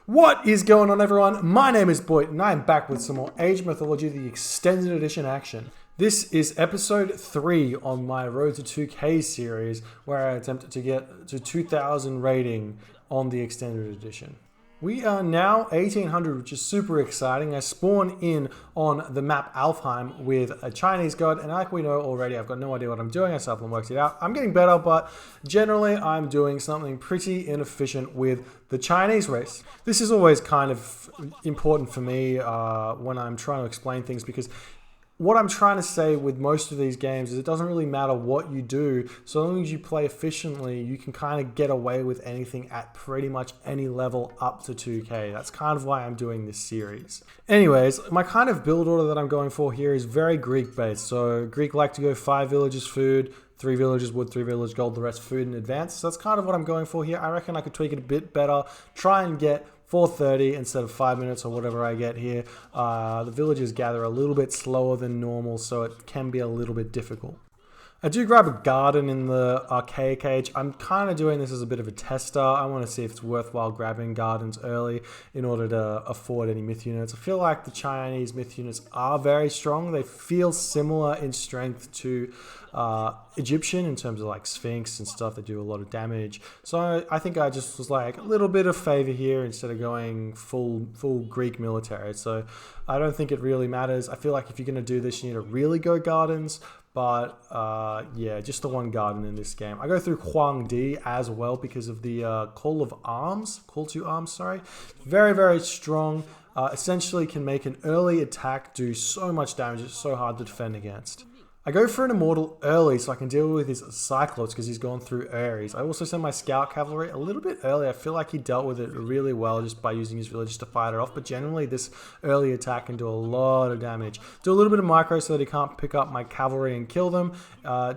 What is going on, everyone? My name is Boit and I am back with some more Age of Mythology, the extended edition action. This is episode 3 on my Road to 2K series, where I attempted to get to 2000 rating on the extended edition. We are now 1800, which is super exciting. I spawn in on the map Alfheim with a Chinese god, and like we know already, I've got no idea what I'm doing. I still haven't worked it out. I'm getting better, but generally I'm doing something pretty inefficient with the Chinese race. This is always kind of important for me when I'm trying to explain things, because what I'm trying to say with most of these games is it doesn't really matter what you do. So long as you play efficiently, you can kind of get away with anything at pretty much any level up to 2K. That's kind of why I'm doing this series. Anyways, my kind of build order that I'm going for here is very Greek based. So Greek like to go 5 villages food, 3 villages wood, 3 villages gold, the rest food in advance. So that's kind of what I'm going for here. I reckon I could tweak it a bit better, try and get 4:30 instead of 5 minutes or whatever I get here. The villagers gather a little bit slower than normal, so it can be a little bit difficult. I do grab a garden in the archaic age. I'm kind of doing this as a bit of a tester. I want to see if it's worthwhile grabbing gardens early in order to afford any myth units. I feel like the Chinese myth units are very strong. They feel similar in strength to Egyptian in terms of like Sphinx and stuff. They do a lot of damage. So I think I just was like a little bit of favor here instead of going full Greek military. So I don't think it really matters. I feel like if you're going to do this, you need to really go gardens. But yeah, just the one garden in this game. I go through Huangdi as well because of the Call to Arms, sorry. Very, very strong. Essentially can make an early attack do so much damage. It's so hard to defend against. I go for an Immortal early so I can deal with his Cyclops because he's gone through Ares. I also send my Scout Cavalry a little bit early. I feel like he dealt with it really well just by using his villages to fight it off. But generally, this early attack can do a lot of damage. Do a little bit of micro so that he can't pick up my cavalry and kill them.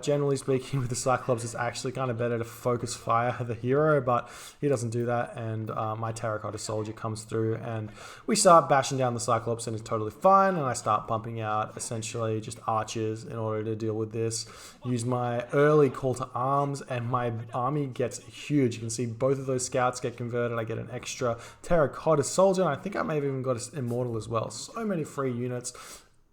Generally speaking, with the Cyclops, it's actually kind of better to focus fire the hero, but he doesn't do that. And my Terracotta Soldier comes through and we start bashing down the Cyclops and it's totally fine. And I start pumping out essentially just archers in order to deal with this. Use my early Call to Arms and my army gets huge. You can see both of those scouts get converted. I get an extra Terracotta Soldier, and I think I may have even got an Immortal as well. So many free units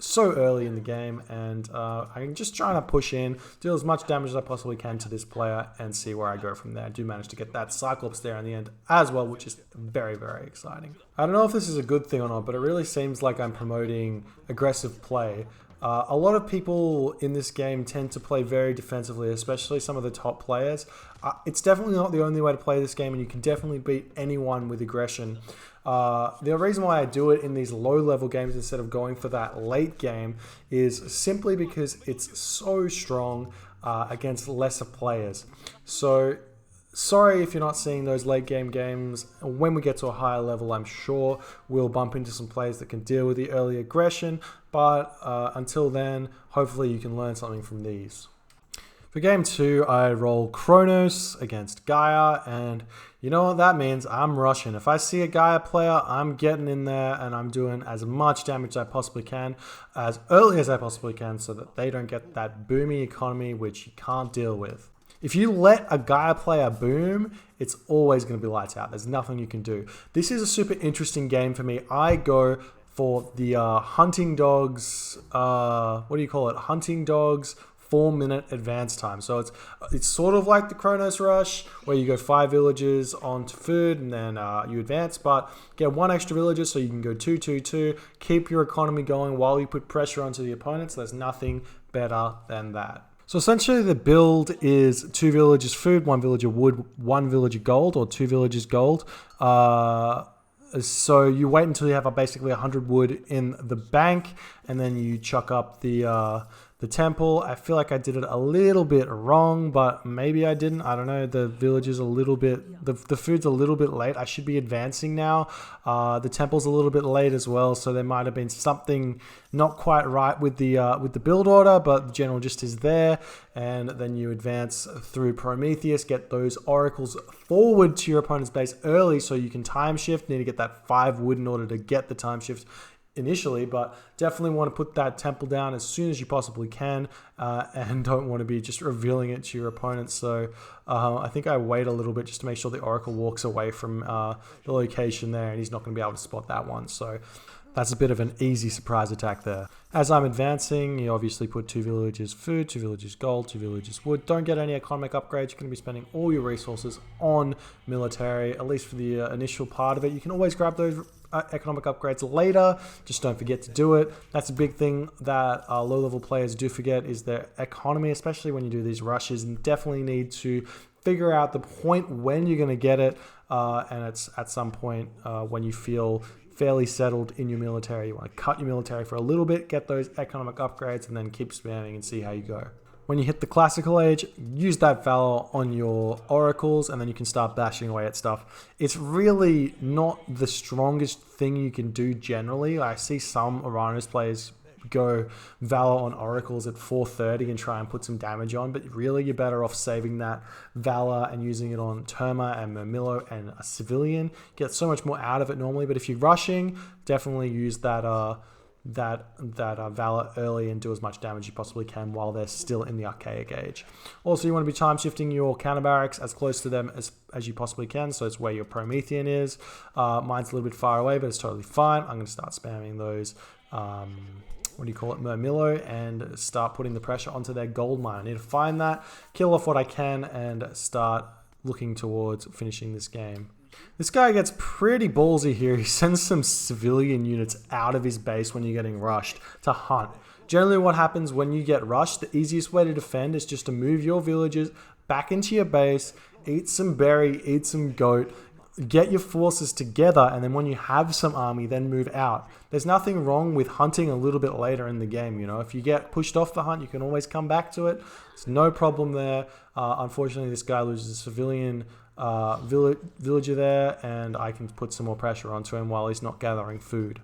so early in the game, and I'm just trying to push in, deal as much damage as I possibly can to this player and see where I go from there. I do manage to get that Cyclops there in the end as well, which is very, very exciting. I don't know if this is a good thing or not, but it really seems like I'm promoting aggressive play. A lot of people in this game tend to play very defensively, especially some of the top players. It's definitely not the only way to play this game, and you can definitely beat anyone with aggression. The reason why I do it in these low-level games instead of going for that late game is simply because it's so strong against lesser players. So sorry if you're not seeing those late game games. When we get to a higher level, I'm sure we'll bump into some players that can deal with the early aggression. But until then, hopefully you can learn something from these. For game 2, I roll Kronos against Gaia, and you know what that means? I'm rushing. If I see a Gaia player, I'm getting in there and I'm doing as much damage as I possibly can, as early as I possibly can, so that they don't get that boomy economy which you can't deal with. If you let a Gaia player boom, it's always going to be lights out. There's nothing you can do. This is a super interesting game for me. I go for the hunting dogs, hunting dogs 4-minute advance time. So it's sort of like the Kronos Rush, where you go 5 villages onto food and then you advance, but get 1 extra villager so you can go 2-2-2, keep your economy going while you put pressure onto the opponents. There's nothing better than that. So essentially the build is 2 villagers food, 1 villager wood, 1 villager gold, or 2 villagers gold. So you wait until you have basically 100 wood in the bank, and then you chuck up the temple. I feel like I did it a little bit wrong, but maybe I didn't. I don't know. The village is a little bit, the food's a little bit late. I should be advancing now. The temple's a little bit late as well, so there might have been something not quite right with the build order, but the general gist is there. And then you advance through Prometheus, get those oracles forward to your opponent's base early so you can time shift. You need to get that 5 wood in order to get the time shift initially, but definitely want to put that temple down as soon as you possibly can, and don't want to be just revealing it to your opponent. So I think I wait a little bit just to make sure the Oracle walks away from the location there, and he's not going to be able to spot that one. So that's a bit of an easy surprise attack there. As I'm advancing, you obviously put 2 villagers food, 2 villagers gold, 2 villagers wood. Don't get any economic upgrades. You're going to be spending all your resources on military, at least for the initial part of it. You can always grab those economic upgrades later. Just don't forget to do it. That's a big thing that low-level players do forget, is their economy, especially when you do these rushes. And definitely need to figure out the point when you're going to get it, and it's at some point when you feel fairly settled in your military. You want to cut your military for a little bit, get those economic upgrades, and then keep spamming and see how you go. When you hit the classical age, use that valor on your oracles, and then you can start bashing away at stuff. It's really not the strongest thing you can do generally. I see some Uranus players go valor on oracles at 430 and try and put some damage on, but really you're better off saving that valor and using it on Terma and Mermillo and a civilian. Get so much more out of it normally, but if you're rushing, definitely use that valor early and do as much damage you possibly can while they're still in the archaic age. Also, you want to be time shifting your counter barracks as close to them as you possibly can, so it's where your Promethean is. Mine's a little bit far away, but it's totally fine. I'm going to start spamming those Mermillo, and start putting the pressure onto their gold mine. I need to find that, kill off what I can, and start looking towards finishing this game. This guy gets pretty ballsy here. He sends some civilian units out of his base when you're getting rushed to hunt. Generally what happens when you get rushed, the easiest way to defend is just to move your villagers back into your base, eat some berry, eat some goat, get your forces together, and then when you have some army, then move out. There's nothing wrong with hunting a little bit later in the game. You know, if you get pushed off the hunt, you can always come back to it. There's no problem there. Unfortunately, this guy loses a civilian villager there, and I can put some more pressure onto him while he's not gathering food.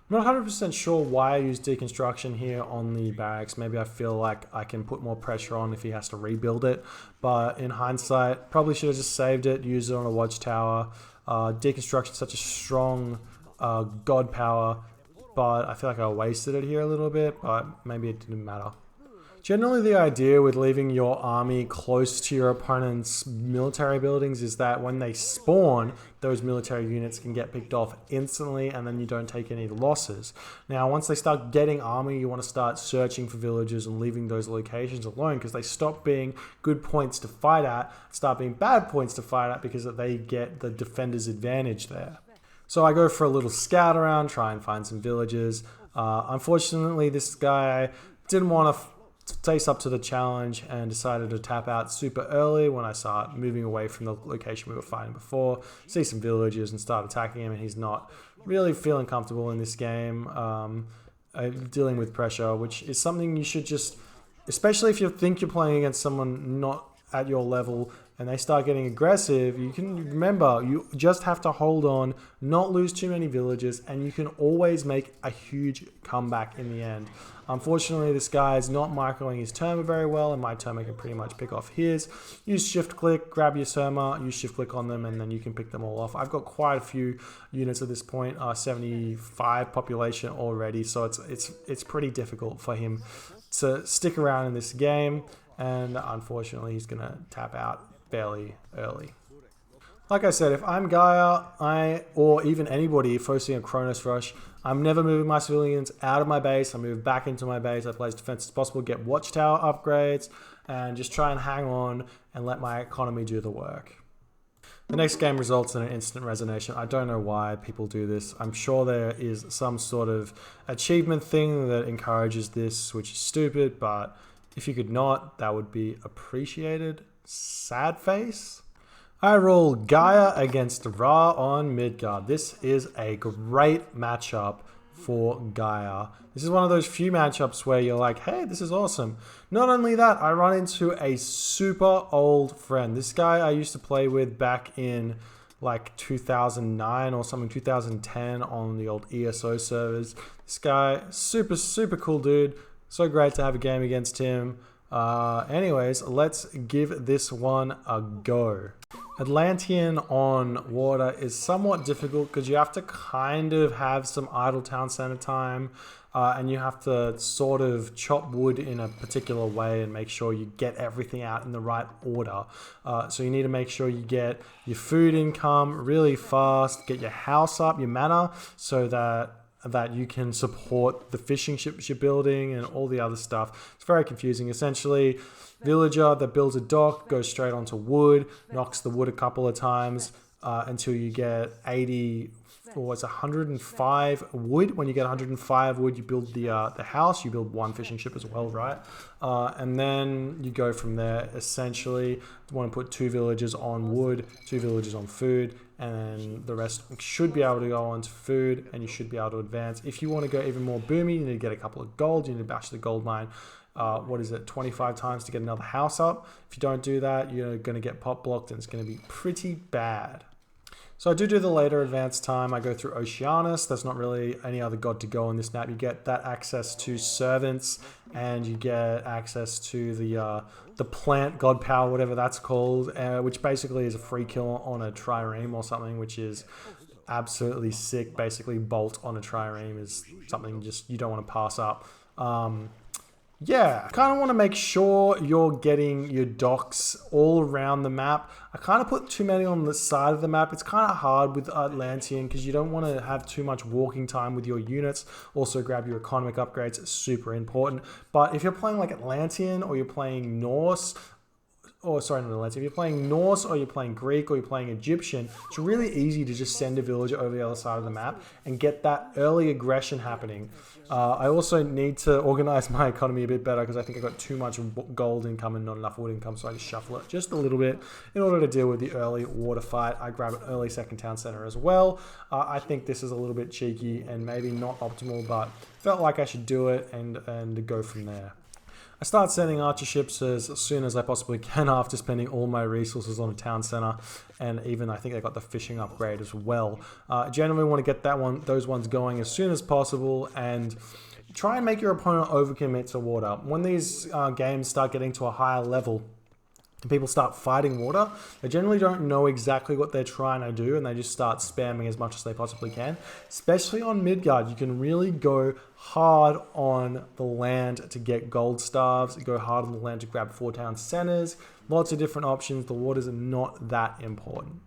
I'm not 100% sure why I use deconstruction here on the barracks. Maybe I feel like I can put more pressure on if he has to rebuild it. But in hindsight, probably should have just saved it, used it on a watchtower. Deconstruction is such a strong god power, but I feel like I wasted it here a little bit, but maybe it didn't matter. Generally, the idea with leaving your army close to your opponent's military buildings is that when they spawn, those military units can get picked off instantly, and then you don't take any losses. Now, once they start getting army, you want to start searching for villages and leaving those locations alone, because they stop being good points to fight at, start being bad points to fight at, because they get the defender's advantage there. So I go for a little scout around, try and find some villages. Unfortunately, this guy didn't want to face up to the challenge and decided to tap out super early when I start moving away from the location we were fighting before. See some villagers and start attacking him, and he's not really feeling comfortable in this game, dealing with pressure, which is something you should just, especially if you think you're playing against someone not at your level and they start getting aggressive, you can remember, you just have to hold on, not lose too many villagers, and you can always make a huge comeback in the end. Unfortunately, this guy is not microing his Terma very well, and my Terma can pretty much pick off his. Use shift click, grab your Terma, use shift click on them, and then you can pick them all off. I've got quite a few units at this point, 75 population already, so it's pretty difficult for him to stick around in this game, and unfortunately he's going to tap out fairly early. Like I said, if I'm Gaia, or even anybody focusing a Kronos rush, I'm never moving my civilians out of my base. I move back into my base. I play as defensive as possible, get watchtower upgrades, and just try and hang on and let my economy do the work. The next game results in an instant resignation. I don't know why people do this. I'm sure there is some sort of achievement thing that encourages this, which is stupid, but if you could not, that would be appreciated. Sad face. I roll Gaia against Ra on Midgard. This is a great matchup for Gaia. This is one of those few matchups where you're like, hey, this is awesome. Not only that, I run into a super old friend. This guy I used to play with back in like 2009 or something, 2010 on the old ESO servers. This guy, super cool dude. So great to have a game against him. Anyways, let's give this one a go. Atlantean on water is somewhat difficult because you have to kind of have some idle town center time, and you have to sort of chop wood in a particular way and make sure you get everything out in the right order. So you need to make sure you get your food income really fast, get your house up, your mana, so that you can support the fishing ships you're building and all the other stuff. It's very confusing. Essentially, villager that builds a dock goes straight onto wood, knocks the wood a couple of times until you get 80 or it's 105 wood. When you get 105 wood, you build the house. You build one fishing ship as well, right? And then you go from there. Essentially, you want to put 2 villagers on wood, 2 villagers on food, and the rest should be able to go on to food, and you should be able to advance. If you want to go even more boomy, you need to get a couple of gold. You need to bash the gold mine. 25 times to get another house up. If you don't do that, you're going to get pop blocked, and it's going to be pretty bad. So I do the later advanced time. I go through Oceanus. There's not really any other god to go on this map. You get that access to servants, and you get access to the plant god power, whatever that's called, which basically is a free kill on a trireme or something, which is absolutely sick. Basically, bolt on a trireme is something just you don't want to pass up. Yeah, kind of want to make sure you're getting your docks all around the map. I kind of put too many on the side of the map. It's kind of hard with Atlantean because you don't want to have too much walking time with your units. Also grab your economic upgrades, it's super important. But if you're playing like Atlantean or you're playing Norse, if you're playing Norse or you're playing Greek or you're playing Egyptian, it's really easy to just send a villager over the other side of the map and get that early aggression happening. I also need to organize my economy a bit better because I think I got too much gold income and not enough wood income, so I just shuffle it just a little bit in order to deal with the early water fight. I grab an early second town center as well. I think this is a little bit cheeky and maybe not optimal, but felt like I should do it and go from there. I start sending archer ships as soon as I possibly can after spending all my resources on a town center, and even I think I got the fishing upgrade as well. Generally want to get those ones going as soon as possible and try and make your opponent overcommit to water. When these games start getting to a higher level, people start fighting water, they generally don't know exactly what they're trying to do, and they just start spamming as much as they possibly can. Especially on Midgard, you can really go hard on the land to get gold stars, go hard on the land to grab 4 town centers, lots of different options. The waters are not that important.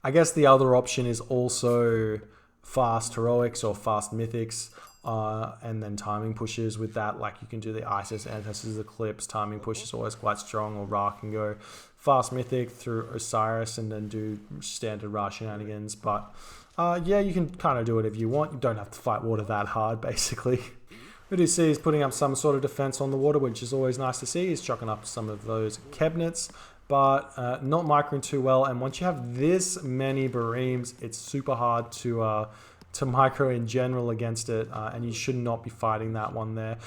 I guess the other option is also fast heroics or fast mythics. And then timing pushes with that, like you can do the Isis, Antithesis, Eclipse. Timing push is always quite strong, or Ra can go fast mythic through Osiris and then do standard Ra shenanigans. But yeah, you can kind of do whatever you want. You don't have to fight water that hard, basically. We do see he's putting up some sort of defense on the water, which is always nice to see. He's chucking up some of those cabinets, but not microing too well. And once you have this many bareems, it's super hard to micro in general against it, and you should not be fighting that one there.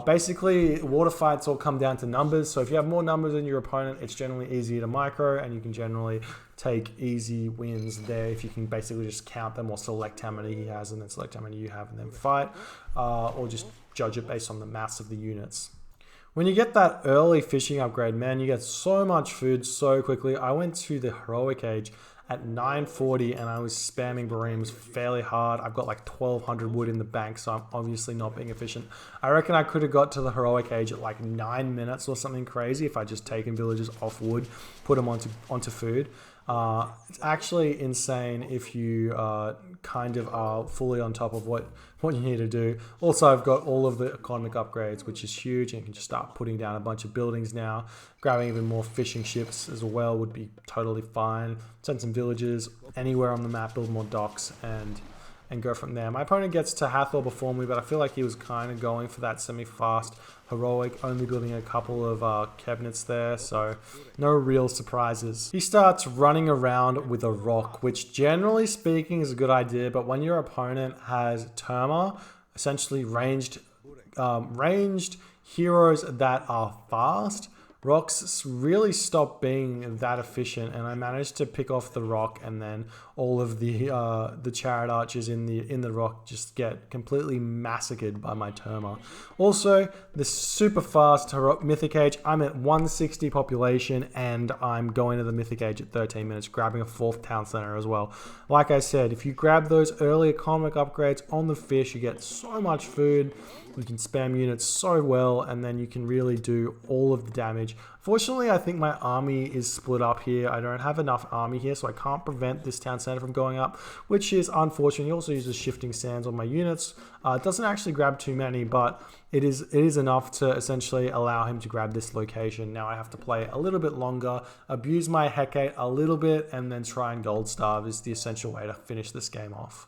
Basically, water fights all come down to numbers, so if you have more numbers than your opponent, it's generally easier to micro, and you can generally take easy wins there if you can basically just count them or select how many he has and then select how many you have and then fight, or just judge it based on the mass of the units. When you get that early fishing upgrade, man, you get so much food so quickly. I went to the heroic age at 940 and I was spamming bareems fairly hard. I've got like 1200 wood in the bank, so I'm obviously not being efficient. I reckon I could have got to the heroic age at like 9 minutes or something crazy if I just taken villagers off wood, put them onto food. It's actually insane if you kind of are fully on top of what you need to do. Also, I've got all of the economic upgrades, which is huge, and you can just start putting down a bunch of buildings now. Grabbing even more fishing ships as well would be totally fine. Send some villagers anywhere on the map, build more docks, and go from there. My opponent gets to Hathor before me, but I feel like he was kind of going for that semi-fast heroic, only building a couple of cabinets there, so no real surprises. He starts running around with a rock, which generally speaking is a good idea, but when your opponent has Terma, essentially ranged heroes that are fast, rocks really stopped being that efficient, and I managed to pick off the rock, and then all of the chariot archers in the rock just get completely massacred by my Terma. Also, the super fast Mythic Age, I'm at 160 population, and I'm going to the Mythic Age at 13 minutes, grabbing a 4th town center as well. Like I said, if you grab those early economic upgrades on the fish, you get so much food. You can spam units so well, and then you can really do all of the damage. Fortunately, I think my army is split up here. I don't have enough army here, so I can't prevent this town center from going up, which is unfortunate. He also uses shifting sands on my units. It doesn't actually grab too many, but it is enough to essentially allow him to grab this location. Now I have to play a little bit longer, abuse my Hecate a little bit, and then try and gold starve is the essential way to finish this game off.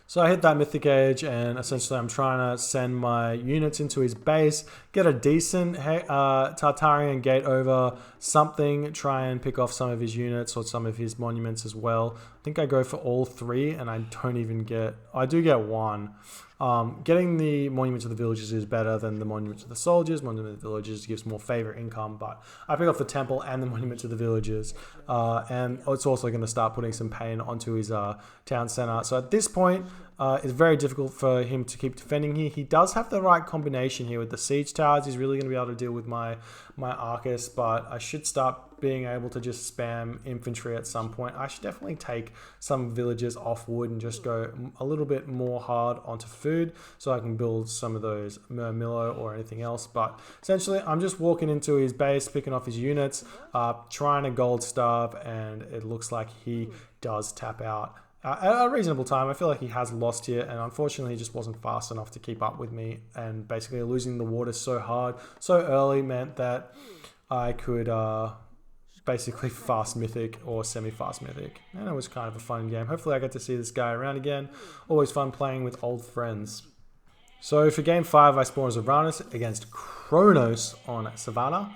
So I hit that Mythic Age, and essentially I'm trying to send my units into his base, get a decent Tartarian gate over something, try and pick off some of his units or some of his monuments as well. I think I go for all 3, and I don't even get... I do get 1. Getting the Monument to the Villages is better than the Monument to the Soldiers. Monument to the Villages gives more favor income, but I pick off the Temple and the Monument to the Villages, and it's also going to start putting some pain onto his town center. So at this point, it's very difficult for him to keep defending here. He does have the right combination here with the siege towers. He's really going to be able to deal with my Arcus, but I should start being able to just spam infantry at some point. I should definitely take some villages off wood and just go a little bit more hard onto food so I can build some of those Murmillo or anything else. But essentially, I'm just walking into his base, picking off his units, trying to gold starve, and it looks like he does tap out at a reasonable time. I feel like he has lost here, and unfortunately he just wasn't fast enough to keep up with me, and basically losing the water so hard so early meant that I could basically fast mythic or semi-fast mythic, and it was kind of a fun game. Hopefully I get to see this guy around again. Always fun playing with old friends. So for game 5, I spawn as Uranus against Kronos on Savannah.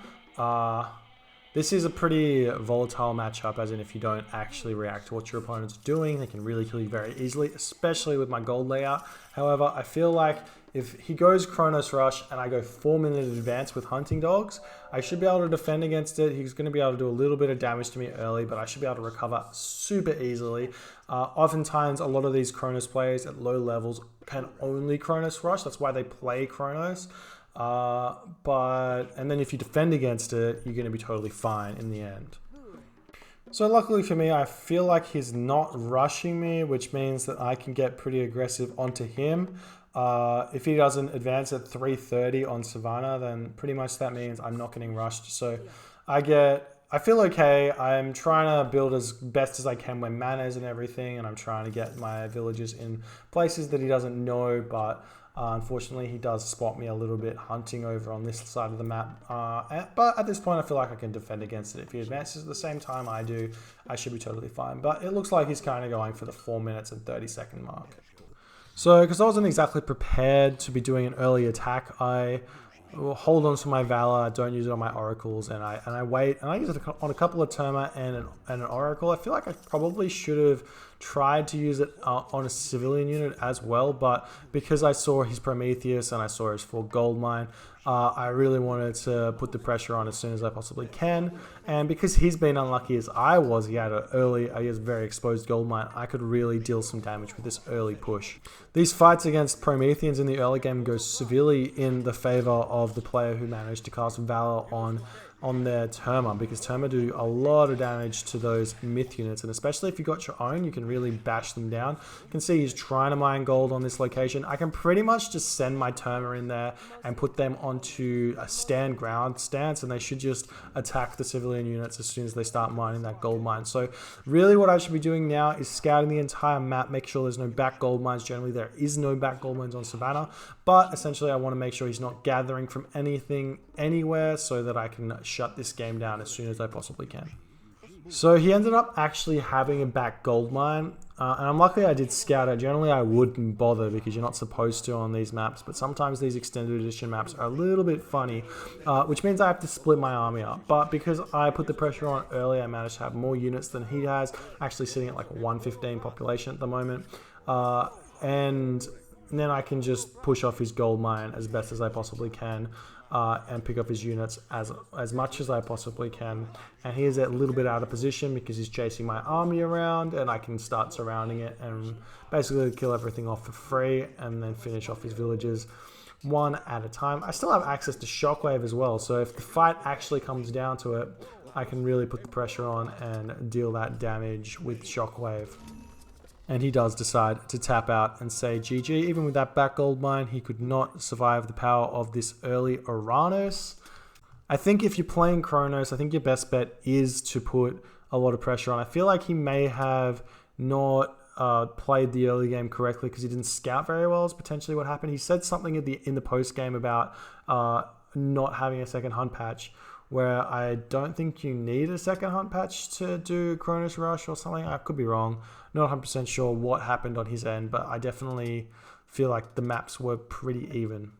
This is a pretty volatile matchup, as in if you don't actually react to what your opponent's doing, they can really kill you very easily, especially with my gold layout. However, I feel like if he goes Kronos Rush and I go 4-minute advance with hunting dogs, I should be able to defend against it. He's going to be able to do a little bit of damage to me early, but I should be able to recover super easily. Oftentimes, a lot of these Kronos players at low levels can only Kronos Rush. That's why they play Kronos. And then if you defend against it, you're going to be totally fine in the end. So luckily for me, I feel like he's not rushing me, which means that I can get pretty aggressive onto him. If he doesn't advance at 3:30 on Savannah, then pretty much that means I'm not getting rushed. So I feel okay. I'm trying to build as best as I can with manners and everything, and I'm trying to get my villagers in places that he doesn't know, but unfortunately he does spot me a little bit hunting over on this side of the map. But at this point, I feel like I can defend against it. If he advances at the same time I do, I should be totally fine. But it looks like he's kind of going for the 4 minutes and 30-second mark. So, because I wasn't exactly prepared to be doing an early attack, I will hold on to my Valor. I don't use it on my Oracles, and I wait, and I use it on a couple of Terma and an Oracle. I feel like I probably should have tried to use it on a civilian unit as well, but because I saw his Prometheus and I saw his full gold mine, I really wanted to put the pressure on as soon as I possibly can. And because he's been unlucky as I was, he had he has very exposed gold mine, I could really deal some damage with this early push. These fights against Prometheans in the early game go severely in the favor of the player who managed to cast Valor on their Terma, because Terma do a lot of damage to those myth units, and especially if you got your own, you can really bash them down. You can see he's trying to mine gold on this location. I can pretty much just send my Terma in there and put them onto a stand ground stance, and they should just attack the civilian units as soon as they start mining that gold mine. So really what I should be doing now is scouting the entire map, make sure there's no back gold mines. Generally there is no back gold mines on Savannah, but essentially I want to make sure he's not gathering from anything anywhere so that I can shut this game down as soon as I possibly can. So he ended up actually having a back gold mine, and I'm lucky I did scout it. Generally I wouldn't bother because you're not supposed to on these maps, but sometimes these extended edition maps are a little bit funny, which means I have to split my army up. But because I put the pressure on early, I managed to have more units than he has, actually sitting at like 115 population at the moment, and then I can just push off his gold mine as best as I possibly can. and pick up his units as much as I possibly can. And he is a little bit out of position because he's chasing my army around, and I can start surrounding it and basically kill everything off for free and then finish off his villages one at a time. I still have access to Shockwave as well, so if the fight actually comes down to it, I can really put the pressure on and deal that damage with Shockwave. And he does decide to tap out and say GG. Even with that back gold mine, he could not survive the power of this early Kronos. I think if you're playing Kronos, I think your best bet is to put a lot of pressure on. I feel like he may have not played the early game correctly because he didn't scout very well is potentially what happened. He said something in the post game about not having a second hunt patch, where I don't think you need a second hunt patch to do Kronos Rush or something. I could be wrong. Not 100% sure what happened on his end, but I definitely feel like the maps were pretty even.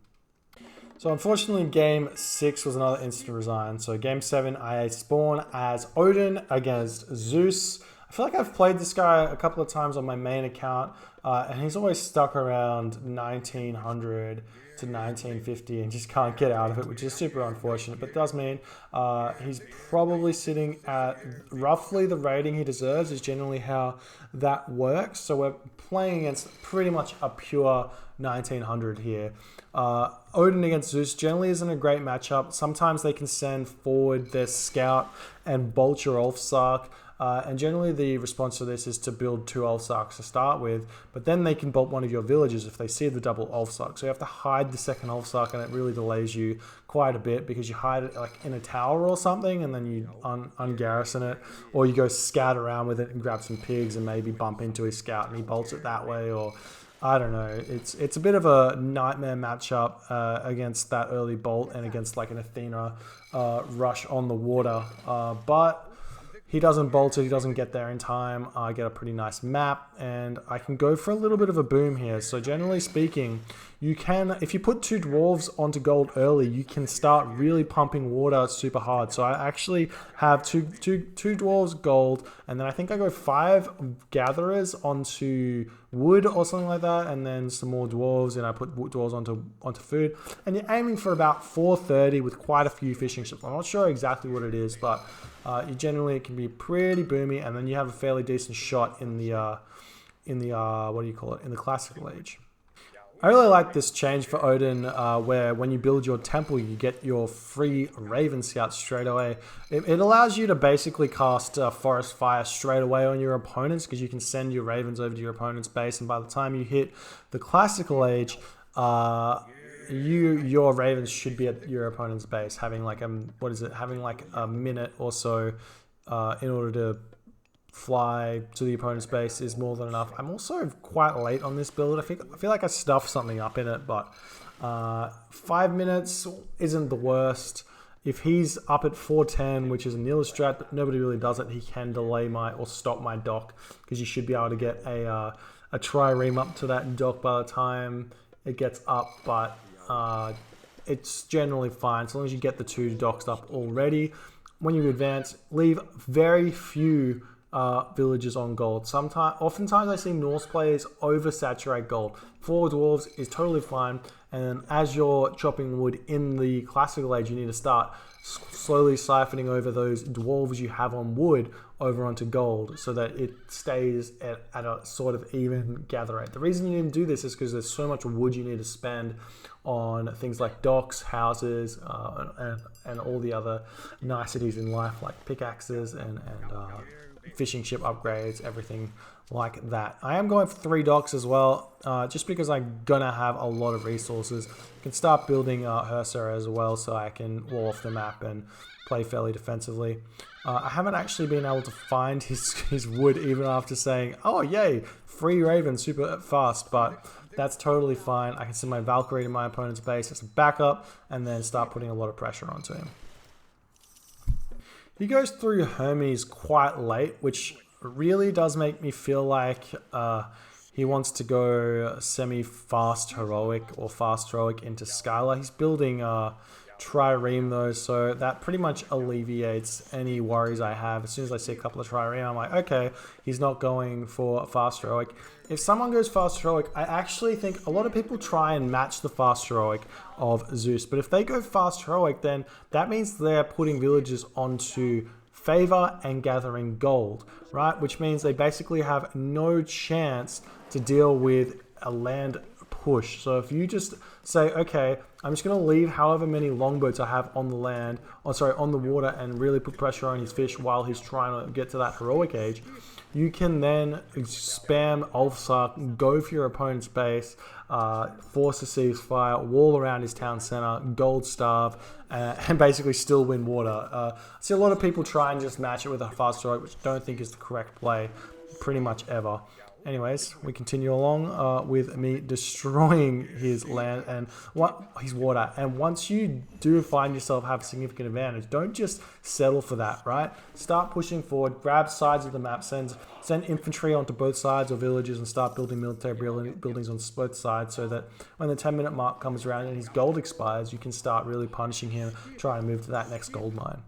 So unfortunately, game 6 was another instant resign. So game 7, I spawn as Odin against Zeus. I feel like I've played this guy a couple of times on my main account, and he's always stuck around 1900 to 1950 and just can't get out of it, which is super unfortunate, but does mean he's probably sitting at roughly the rating he deserves is generally how that works. So we're playing against pretty much a pure 1900 here. Odin against Zeus generally isn't a great matchup. Sometimes they can send forward their scout and bolt your Ulfsark. And generally the response to this is to build 2 Ulfsarks to start with, but then they can bolt one of your villages if they see the double Ulfsark. So you have to hide the second Ulfsark, and it really delays you quite a bit because you hide it like in a tower or something, and then you ungarrison it, or you go scout around with it and grab some pigs and maybe bump into his scout and he bolts it that way, or I don't know. It's a bit of a nightmare matchup against that early bolt and against like an Athena rush on the water, but he doesn't bolt it, he doesn't get there in time. I get a pretty nice map, and I can go for a little bit of a boom here. So generally speaking, you can, if you put 2 dwarves onto gold early, you can start really pumping water super hard. So I actually have two dwarves gold, and then I think I go 5 gatherers onto wood or something like that, and then some more dwarves, and I put dwarves onto food. And you're aiming for about 430 with quite a few fishing ships. I'm not sure exactly what it is, but you generally, it can be pretty boomy, and then you have a fairly decent shot in the what do you call it, in the classical age. I really like this change for Odin, where when you build your temple, you get your free Raven Scout straight away. It allows you to basically cast Forest Fire straight away on your opponents, because you can send your Ravens over to your opponent's base, and by the time you hit the classical age, your Ravens should be at your opponent's base, having like having like a minute or so in order to fly to the opponent's base is more than enough. I'm also quite late on this build. I feel like I stuffed something up in it, but 5 minutes isn't the worst. If he's up at 410, which is a nil strat, but nobody really does it, he can delay or stop my dock, because you should be able to get a trireme up to that dock by the time it gets up, but it's generally fine so long as you get the 2 docks up already. When you advance, leave very few villages on gold. Oftentimes I see Norse players oversaturate gold. 4 dwarves is totally fine, and as you're chopping wood in the classical age, you need to start slowly siphoning over those dwarves you have on wood over onto gold, so that it stays at a sort of even gather rate. The reason you need to do this is because there's so much wood you need to spend on things like docks, houses, and all the other niceties in life, like pickaxes and fishing ship upgrades, everything like that. I am going for 3 docks as well, just because I'm gonna have a lot of resources. I can start building Herser as well, so I can wall off the map and play fairly defensively. I haven't actually been able to find his wood, even after saying, oh yay, free Raven super fast, but that's totally fine. I can send my Valkyrie to my opponent's base as a backup, and then start putting a lot of pressure onto him. He goes through Hermes quite late, which really does make me feel like he wants to go semi-fast heroic or fast heroic into Skylar. He's building trireme though, so that pretty much alleviates any worries I have. As soon as I see a couple of trireme, I'm like, okay, he's not going for fast heroic. If someone goes fast heroic, I actually think a lot of people try and match the fast heroic of Zeus, but if they go fast heroic, then that means they're putting villagers onto favor and gathering gold, right? Which means they basically have no chance to deal with a land push. So if you just say, okay, I'm just going to leave however many longboats I have on the land, on the water, and really put pressure on his fish while he's trying to get to that heroic age, you can then spam Ulfsark, go for your opponent's base, force a ceasefire, wall around his town center, gold starve, and basically still win water. I see a lot of people try and just match it with a fast heroic, which I don't think is the correct play pretty much ever. Anyways, we continue along with me destroying his land and his water. And once you do find yourself have significant advantage, don't just settle for that, right? Start pushing forward, grab sides of the map, send infantry onto both sides of villages, and start building military buildings on both sides, so that when the 10-minute mark comes around and his gold expires, you can start really punishing him, trying to move to that next gold mine.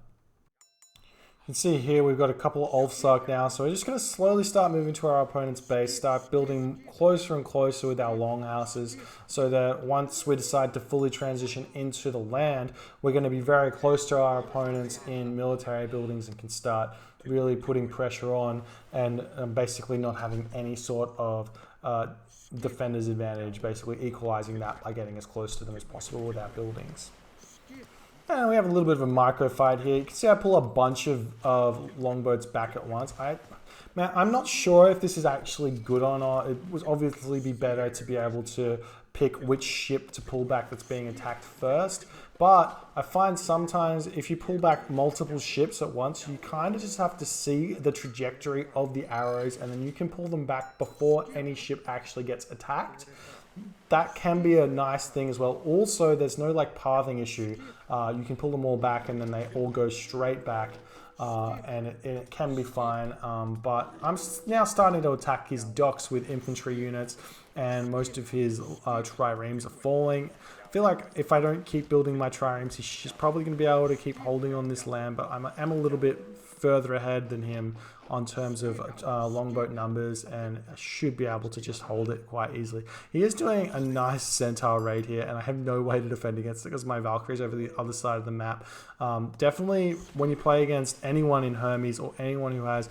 You can see here we've got a couple of Ulfsark now, so we're just going to slowly start moving to our opponent's base, start building closer and closer with our longhouses, so that once we decide to fully transition into the land, we're going to be very close to our opponents in military buildings and can start really putting pressure on and basically not having any sort of defender's advantage, basically equalizing that by getting as close to them as possible with our buildings. And we have a little bit of a micro fight here. You can see I pull a bunch of longboats back at once. I'm not sure if this is actually good or not. It would obviously be better to be able to pick which ship to pull back that's being attacked first. But I find sometimes if you pull back multiple ships at once, you kind of just have to see the trajectory of the arrows, and then you can pull them back before any ship actually gets attacked. That can be a nice thing as well. Also, there's no like pathing issue. You can pull them all back and then they all go straight back, and it can be fine. But I'm now starting to attack his docks with infantry units, and most of his triremes are falling. I feel like if I don't keep building my triremes, he's probably going to be able to keep holding on this land, but I am a little bit further ahead than him on terms of longboat numbers, and I should be able to just hold it quite easily. He is doing a nice centaur raid here, and I have no way to defend against it because my Valkyrie's over the other side of the map. Definitely when you play against anyone in Hermes or anyone who has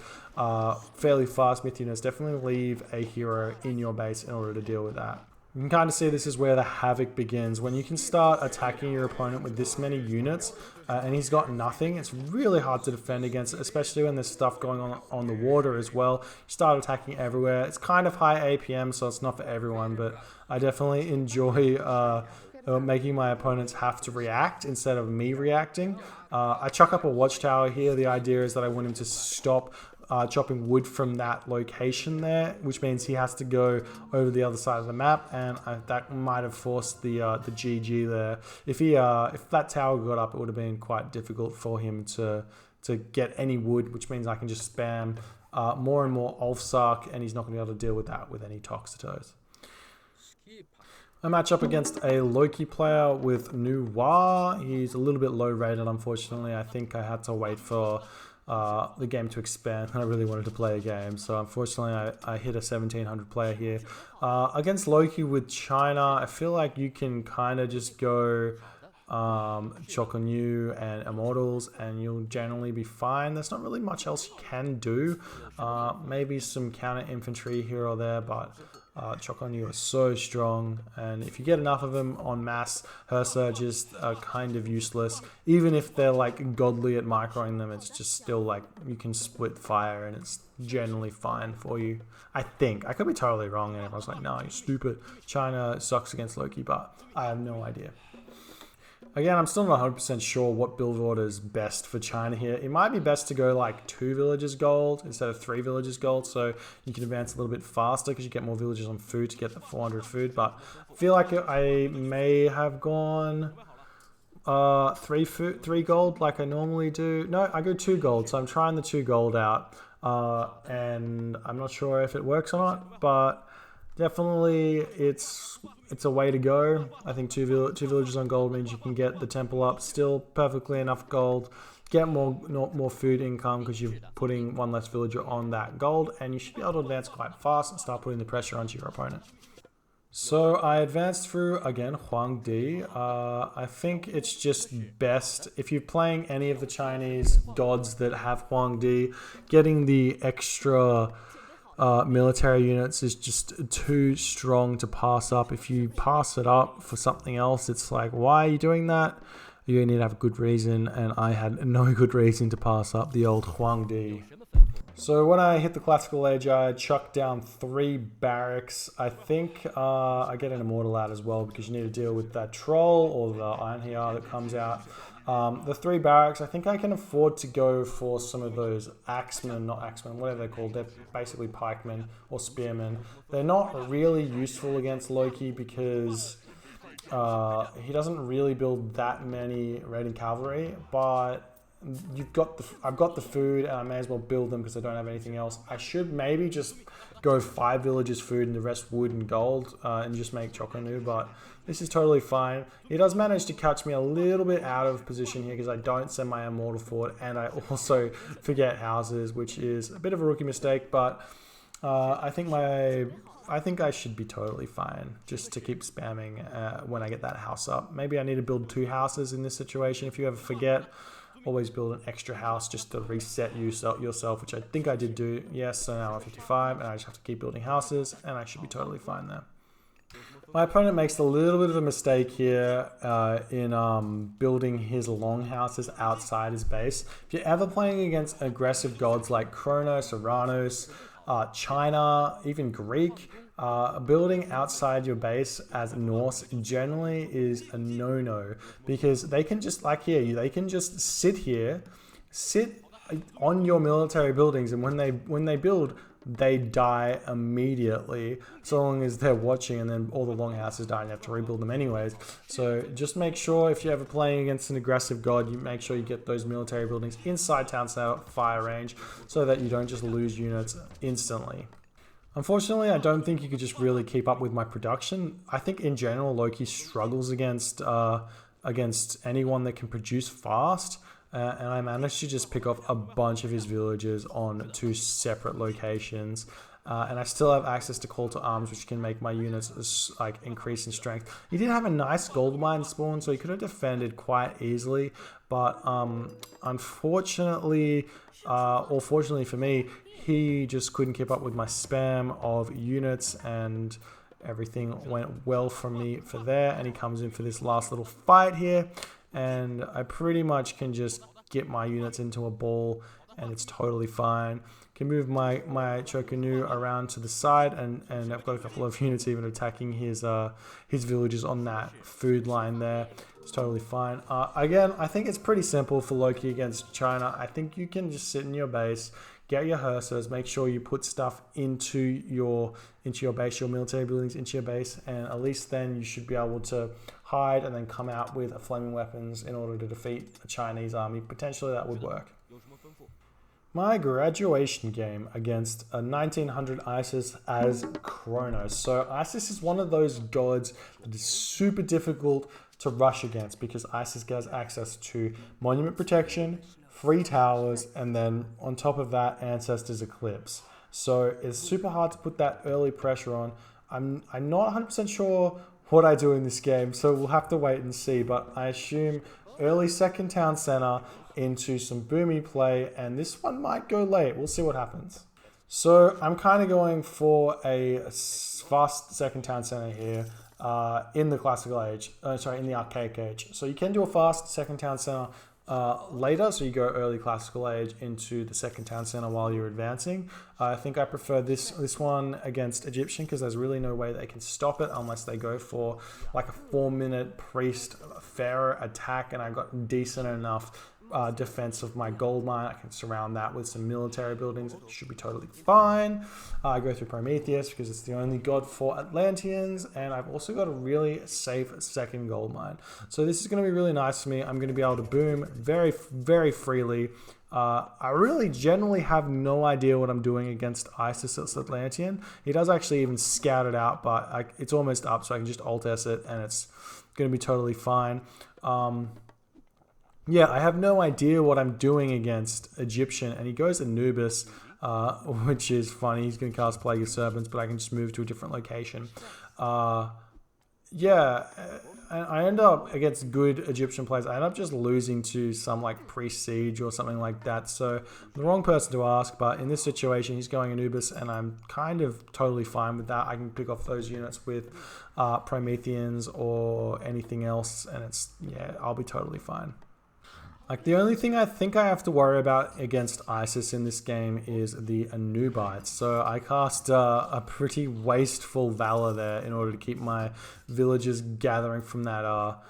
fairly fast myth units, definitely leave a hero in your base in order to deal with that. You can kind of see this is where the havoc begins. When you can start attacking your opponent with this many units and he's got nothing, it's really hard to defend against it, especially when there's stuff going on the water as well. You start attacking everywhere. It's kind of high APM, so it's not for everyone, but I definitely enjoy making my opponents have to react instead of me reacting. I chuck up a watchtower here. The idea is that I want him to stop chopping wood from that location there, which means he has to go over the other side of the map, and that might have forced the GG there. If that tower got up, it would have been quite difficult for him to get any wood, which means I can just spam more and more Ulfsark, and he's not going to be able to deal with that with any Toxotos. I match up against a Loki player with Noir. He's a little bit low rated, unfortunately. I think I had to wait for the game to expand, and I really wanted to play a game, so unfortunately I hit a 1700 player here. Against Loki with China, I feel like you can kind of just go Chokonyu and Immortals and you'll generally be fine. There's not really much else you can do. Maybe some counter infantry here or there, but Chokonyu are so strong, and if you get enough of them en masse, her surges are kind of useless. Even if they're like godly at microing them, it's just still like you can split fire and it's generally fine for you. I think. I could be totally wrong, and I was like, no, you're stupid. China sucks against Loki, but I have no idea. Again, I'm still not 100% sure what build order is best for China here. It might be best to go like 2 villages gold instead of 3 villages gold, so you can advance a little bit faster because you get more villages on food to get the 400 food. But I feel like I may have gone 3 gold like I normally do. No, I go 2 gold, so I'm trying the 2 gold out, and I'm not sure if it works or not, but Definitely, it's a way to go. I think two villages on gold means you can get the temple up. Still perfectly enough gold. Get more food income because you're putting one less villager on that gold, and you should be able to advance quite fast and start putting the pressure onto your opponent. So I advanced through, again, Huangdi. I think it's just best, if you're playing any of the Chinese gods that have Huangdi, getting the extra military units is just too strong to pass up. If you pass it up for something else, it's like, why are you doing that? You need to have a good reason, and I had no good reason to pass up the old Huangdi. So when I hit the classical age, I chucked down 3 barracks. I think I get an immortal out as well because you need to deal with that troll or the iron here that comes out. The 3 barracks, I think I can afford to go for some of those axemen, not axemen, whatever they're called. They're basically pikemen or spearmen. They're not really useful against Loki because he doesn't really build that many raiding cavalry, but I've got the food and I may as well build them because I don't have anything else. I should maybe just go 5 villages food and the rest wood and gold and just make Choconu, but this is totally fine. He does manage to catch me a little bit out of position here because I don't send my immortal forward and I also forget houses, which is a bit of a rookie mistake, but I think I should be totally fine just to keep spamming when I get that house up. Maybe I need to build 2 houses in this situation. If you ever forget, always build an extra house just to reset yourself, which I think I did do. Yes, so now I'm 55 and I just have to keep building houses and I should be totally fine there. My opponent makes a little bit of a mistake here in building his longhouses outside his base. If you're ever playing against aggressive gods like Kronos, Uranus, China, even Greek, building outside your base as Norse generally is a no-no because they can just, like here, they can just sit on your military buildings, and when they build, they die immediately, so long as they're watching, and then all the longhouses die and you have to rebuild them anyways. So just make sure if you're ever playing against an aggressive god, you make sure you get those military buildings inside town fire range so that you don't just lose units instantly. Unfortunately, I don't think you could just really keep up with my production. I think in general, Loki struggles against anyone that can produce fast. And I managed to just pick off a bunch of his villages on 2 separate locations. And I still have access to Call to Arms, which can make my units like increase in strength. He did have a nice gold mine spawn, so he could have defended quite easily. But unfortunately, or fortunately for me, he just couldn't keep up with my spam of units, and everything went well for me for there. And he comes in for this last little fight here. And I pretty much can just get my units into a ball and it's totally fine. Can move my Choconu around to the side, and I've got a couple of units even attacking his villages on that food line there. It's totally fine. Again, I think it's pretty simple for Loki against China. I think you can just sit in your base, get your hearses, make sure you put stuff into your base, your military buildings into your base, and at least then you should be able to hide and then come out with flaming weapons in order to defeat a Chinese army. Potentially that would work. My graduation game against a 1900 Isis as Kronos. So Isis is one of those gods that is super difficult to rush against because Isis gets access to monument protection, free towers, and then on top of that, Ancestors Eclipse. So it's super hard to put that early pressure on. I'm not 100% sure what I do in this game, so we'll have to wait and see, but I assume early second town center into some boomy play, and this one might go late. We'll see what happens. So I'm kind of going for a fast second town center here in the classical age, in the archaic age. So you can do a fast second town center later, so you go early classical age into the second town center while you're advancing. I think I prefer this one against Egyptian because there's really no way they can stop it unless they go for like a 4-minute priest pharaoh attack, and I got decent enough defense of my gold mine. I can surround that with some military buildings. It should be totally fine. I go through Prometheus because it's the only god for Atlanteans, and I've also got a really safe second gold mine. So this is going to be really nice for me. I'm going to be able to boom very, very freely I really generally have no idea what I'm doing against Isis Atlantean. He does actually even scout it out, but it's almost up, so I can just alt-S it, and it's going to be totally fine. Yeah, I have no idea what I'm doing against Egyptian, and he goes Anubis, which is funny. He's going to cast Plague of Serpents, but I can just move to a different location. Yeah, I end up against good Egyptian players. I end up just losing to some like Pre-Siege or something like that. So I'm the wrong person to ask, but in this situation, he's going Anubis, and I'm kind of totally fine with that. I can pick off those units with Prometheans or anything else, and I'll be totally fine. Like, the only thing I think I have to worry about against Isis in this game is the Anubites. So I cast a pretty wasteful Valor there in order to keep my villagers gathering from that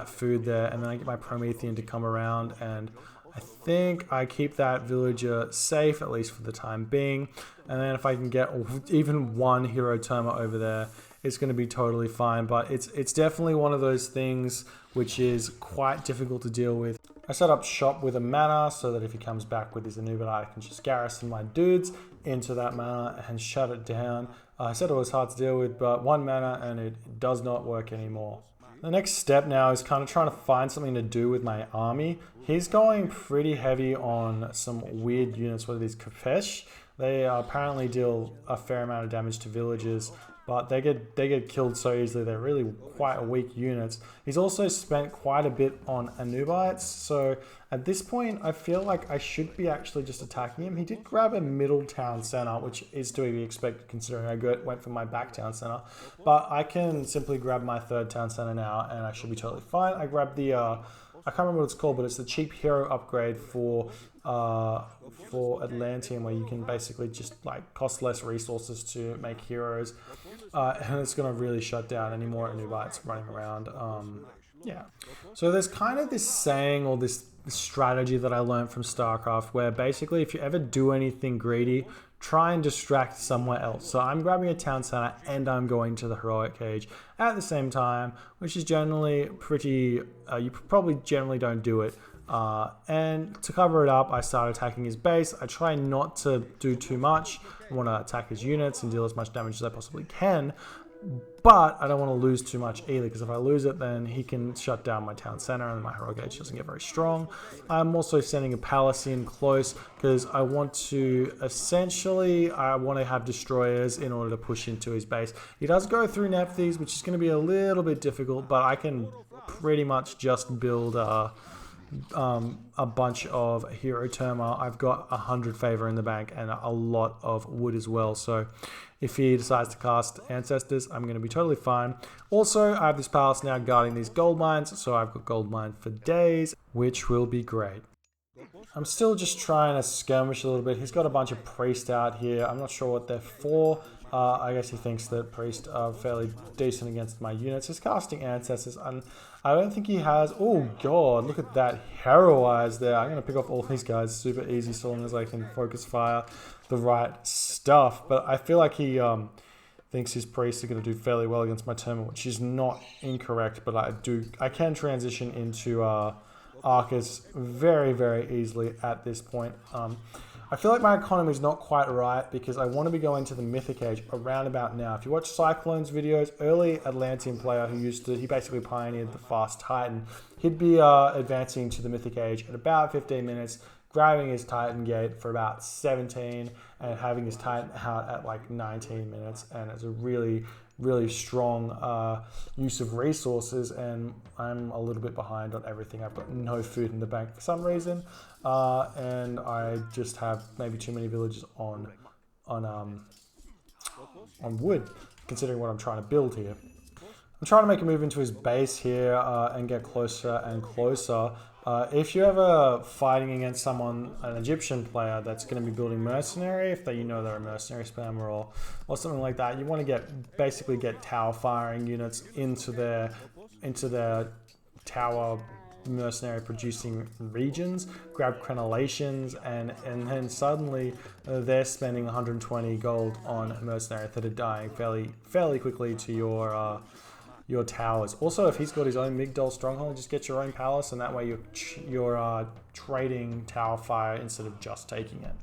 food there, and then I get my Promethean to come around, and I think I keep that villager safe, at least for the time being. And then if I can get even one hero Terma over there, it's going to be totally fine. But it's definitely one of those things which is quite difficult to deal with. I set up shop with a mana so that if he comes back with his Anubite, I can just garrison my dudes into that mana and shut it down. I said it was hard to deal with, but 1 mana and it does not work anymore. The next step now is kind of trying to find something to do with my army. He's going pretty heavy on some weird units, whether these Kapesh. They apparently deal a fair amount of damage to villagers, but they get killed so easily. They're really quite weak units. He's also spent quite a bit on Anubites, so at this point I feel like I should be actually just attacking him. He did grab a middle town center, which is to be expected considering I went for my back town center, but I can simply grab my third town center now and I should be totally fine. I grabbed the I can't remember what it's called, but it's the cheap hero upgrade for Atlantean, where you can basically just like cost less resources to make heroes, and it's going to really shut down any more Anubites running around. Yeah, so there's kind of this saying or this strategy that I learned from StarCraft, where basically if you ever do anything greedy, try and distract somewhere else. So I'm grabbing a town center and I'm going to the heroic cage at the same time, which is generally pretty, you probably generally don't do it. And to cover it up, I start attacking his base. I try not to do too much. I want to attack his units and deal as much damage as I possibly can. But I don't want to lose too much either, because if I lose it, then he can shut down my town center and my heroic age doesn't get very strong. I'm also sending a palace in close because I want to have destroyers in order to push into his base. He does go through Nephthys, which is going to be a little bit difficult, but I can pretty much just build a bunch of hero Terma. I've got 100 favor in the bank and a lot of wood as well, so if he decides to cast Ancestors, I'm going to be totally fine. Also, I have this palace now guarding these gold mines, so I've got gold mine for days, which will be great. I'm still just trying to skirmish a little bit. He's got a bunch of priests out here. I'm not sure what they're for. I guess he thinks that priests are fairly decent against my units. He's casting Ancestors, and I don't think he has... Oh god, look at that Heroize there. I'm going to pick off all these guys super easy so long as I can focus fire the right stuff. But I feel like he thinks his priests are going to do fairly well against my Terma, which is not incorrect, but I can transition into Arcus very, very easily at this point. I feel like my economy is not quite right because I want to be going to the Mythic Age around about now. If you watch Cyclone's videos, early Atlantean player he basically pioneered the Fast Titan, he'd be advancing to the Mythic Age at about 15 minutes, grabbing his Titan Gate for about 17 and having his Titan out at like 19 minutes, and it's a really, really strong use of resources, and I'm a little bit behind on everything. I've got no food in the bank for some reason, and I just have maybe too many villages on wood, considering what I'm trying to build here. I'm trying to make a move into his base here and get closer and closer. If you're ever fighting against an Egyptian player that's going to be building mercenary, if they're a mercenary spammer or something like that, you want to basically get tower firing units into their tower mercenary producing regions, grab crenellations, and then suddenly they're spending 120 gold on mercenaries that are dying fairly quickly to your your towers. Also, if he's got his own Midgard stronghold, just get your own palace, and that way you're trading tower fire instead of just taking it.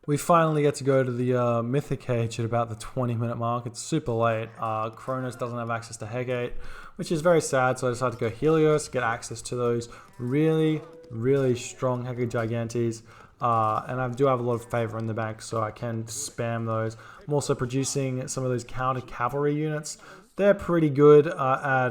We finally get to go to the Mythic Age at about the 20-minute mark. It's super late. Kronos doesn't have access to Hegate, which is very sad, so I decided to go Helios, get access to those really, really strong Hegate Gigantes. And I do have a lot of favor in the bank, so I can spam those. I'm also producing some of those counter cavalry units. They're pretty good at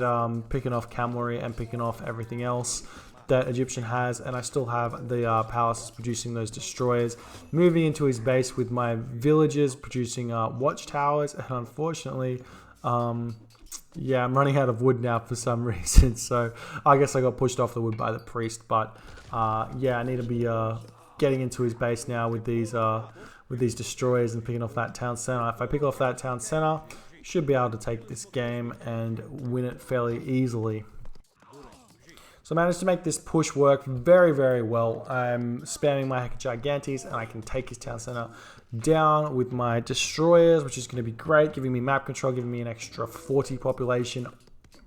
picking off cavalry and picking off everything else that Egyptian has, and I still have the palaces producing those destroyers. Moving into his base with my villages producing watchtowers, and unfortunately, yeah, I'm running out of wood now for some reason, so I guess I got pushed off the wood by the priest. But yeah, I need to be getting into his base now with these destroyers and picking off that town center. If I pick off that town center, should be able to take this game and win it fairly easily. So I managed to make this push work very, very well. I'm spamming my Hecate Gigantes, and I can take his town center down with my destroyers, which is going to be great, giving me map control, giving me an extra 40 population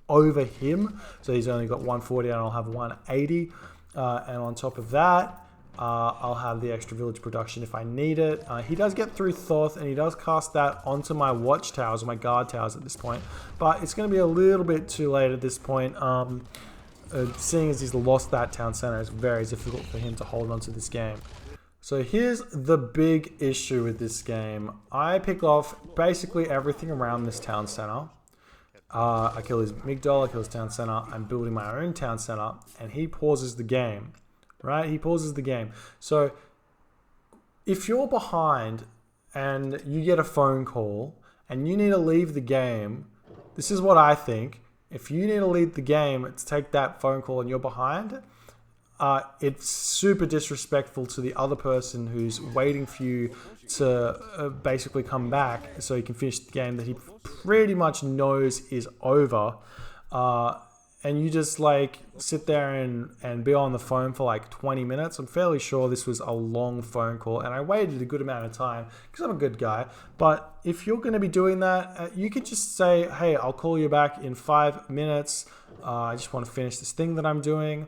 over him. So he's only got 140, and I'll have 180. And on top of that, I'll have the extra village production if I need it. He does get through Thoth, and he does cast that onto my watchtowers, or my guard towers at this point. But it's going to be a little bit too late at this point. Seeing as he's lost that town center, it's very difficult for him to hold on to this game. So here's the big issue with this game. I pick off basically everything around this town center. I kill his Migdol, I kill his town center. I'm building my own town center, and he pauses the game. Right? He pauses the game. So if you're behind and you get a phone call and you need to leave the game, this is what I think. If you need to leave the game to take that phone call and you're behind, it's super disrespectful to the other person who's waiting for you to basically come back so you can finish the game that he pretty much knows is over. And you just like sit there and be on the phone for like 20 minutes. I'm fairly sure this was a long phone call, and I waited a good amount of time because I'm a good guy. But if you're going to be doing that, you could just say, hey, I'll call you back in 5 minutes. I just want to finish this thing that I'm doing.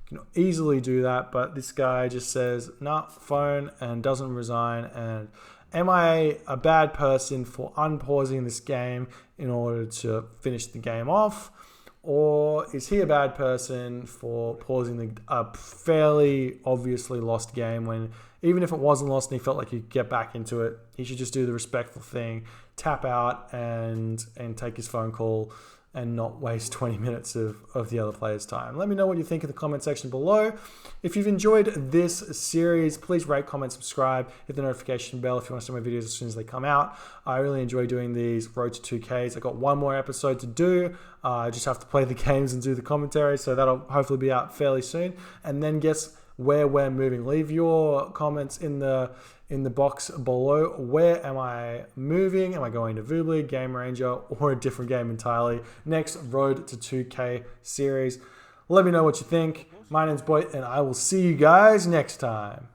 You can easily do that, but this guy just says, nah, phone, and doesn't resign. And am I a bad person for unpausing this game in order to finish the game off? Or is he a bad person for pausing a fairly obviously lost game when, even if it wasn't lost and he felt like he could get back into it, he should just do the respectful thing, tap out and take his phone call and not waste 20 minutes of the other player's time. Let me know what you think in the comment section below. If you've enjoyed this series, please rate, comment, subscribe, hit the notification bell if you want to see my videos as soon as they come out. I really enjoy doing these Road to 2Ks. I got one more episode to do. I just have to play the games and do the commentary, so that'll hopefully be out fairly soon. And then guess where we're moving. Leave your comments in the box below. Where am I moving? Am I going to Voobly, Game Ranger, or a different game entirely? Next Road to 2K series. Let me know what you think. My name's Boit, and I will see you guys next time.